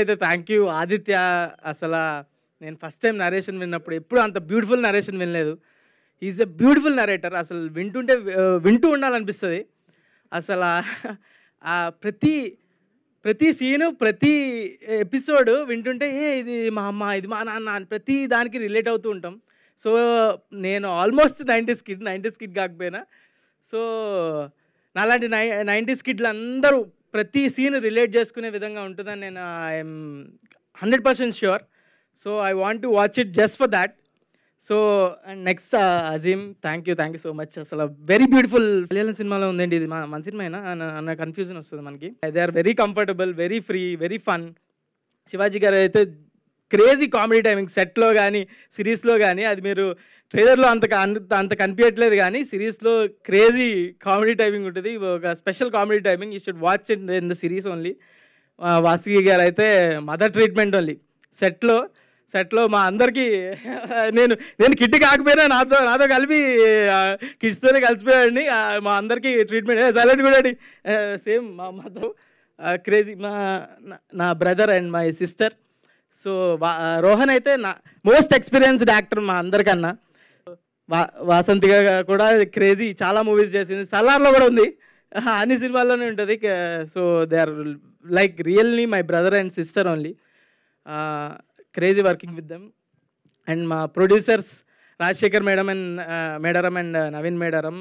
అయితే thank you Aditya. అసల నేను ఫస్ట్ టైం నరేషన్ విన్నప్పుడు ఎప్పుడు అంత బ్యూటిఫుల్ నరేషన్ వినలేదు. Is a beautiful narrator. అసలు వింటుంటే వింటూ ఉండాలనిపిస్తుంది. అసలు ప్రతి ప్రతి సీను ప్రతి ఎపిసోడ్ వింటుంటే ఇది మా అమ్మ ఇది మా నాన్న అని ప్రతి దానికి రిలేట్ అవుతూ ఉంటాం. సో నేను ఆల్మోస్ట్ 90s కిడ్ కాకపోయినా సో నాలాంటి 90s కిడ్లు అందరూ ప్రతి సీన్ రిలేట్ చేసుకునే విధంగా ఉంటుందని నేను I'm 100% sure. So I want to watch it just for that. So and next Azeem thank you so much. అసలు వెరీ బ్యూటిఫుల్ మలయాళం సినిమాలో ఉందండి. ఇది మన సినిమా అయినా అన్న కన్ఫ్యూజన్ వస్తుంది మనకి. They are very comfortable, very free, very fun. Shivaji గారు అయితే క్రేజీ కామెడీ టైమింగ్ సెట్లో కానీ సిరీస్లో కానీ, అది మీరు ట్రైలర్లో అంత కనిపించట్లేదు కానీ సిరీస్లో క్రేజీ కామెడీ టైమింగ్ ఉంటుంది. ఒక special comedy timing. You should watch it in the series only. Vasuki గారు అయితే మదర్ ట్రీట్మెంట్ ఓన్లీ. సెట్లో మా అందరికీ నేను కిడ్ కాకపోయినా నాతో కలిపి కిడ్స్తోనే కలిసిపోయాడిని. మా అందరికీ ట్రీట్మెంట్ సైలెంట్ కూడా సేమ్ మా అమ్మతో క్రేజీ. నా brother and my sister. So Rohan అయితే నా మోస్ట్ ఎక్స్పీరియన్స్డ్ యాక్టర్ మా అందరికన్నా. వాసంతిగా కూడా క్రేజీ చాలా మూవీస్ చేసింది. సలార్లో కూడా ఉంది, అన్ని సినిమాల్లోనే ఉంటుంది. So they are like really my brother and sister only. Crazy working with them. And మా ప్రొడ్యూసర్స్ రాజశేఖర్ మేడారం అండ్ నవీన్ మేడారం,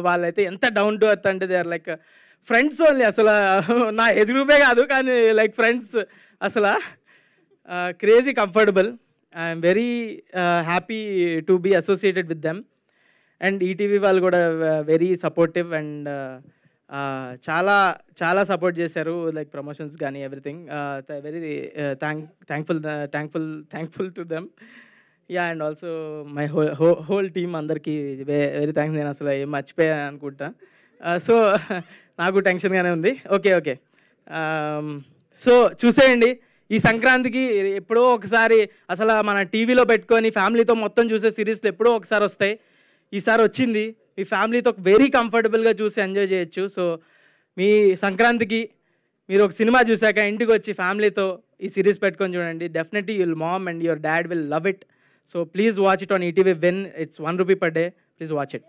వాళ్ళైతే ఎంత డౌన్ టు ఎర్త్ అంటే they are like friends only. అసలు నా ఏజ్ గ్రూపే కాదు కానీ లైక్ ఫ్రెండ్స్. అసలు crazy comfortable. I'm very happy to be associated with them. And ETV వాళ్ళు కూడా వెరీ సపోర్టివ్ అండ్ చాలా సపోర్ట్ చేశారు, లైక్ ప్రమోషన్స్ కానీ everything. Very thankful to them. Yeah and also my whole team అందరికీ very thanks. నేను అసలు ఏం మర్చిపోయాను అనుకుంటా. సో నాకు టెన్షన్గానే ఉంది. ఓకే. సో చూసేయండి ఈ సంక్రాంతికి. ఎప్పుడో ఒకసారి అసలు మన టీవీలో పెట్టుకొని ఫ్యామిలీతో మొత్తం చూసే సిరీస్లు ఎప్పుడో ఒకసారి వస్తాయి. ఈసారి వచ్చింది. మీ ఫ్యామిలీతో వెరీ కంఫర్టబుల్గా చూసి ఎంజాయ్ చేయొచ్చు. సో మీ సంక్రాంతికి మీరు ఒక సినిమా చూసాక ఇంటికి వచ్చి ఫ్యామిలీతో ఈ సిరీస్ పెట్టుకొని చూడండి. Definitely your mom and your dad will love it. So please watch it on ETV when it's 1 rupee per day. Please watch it.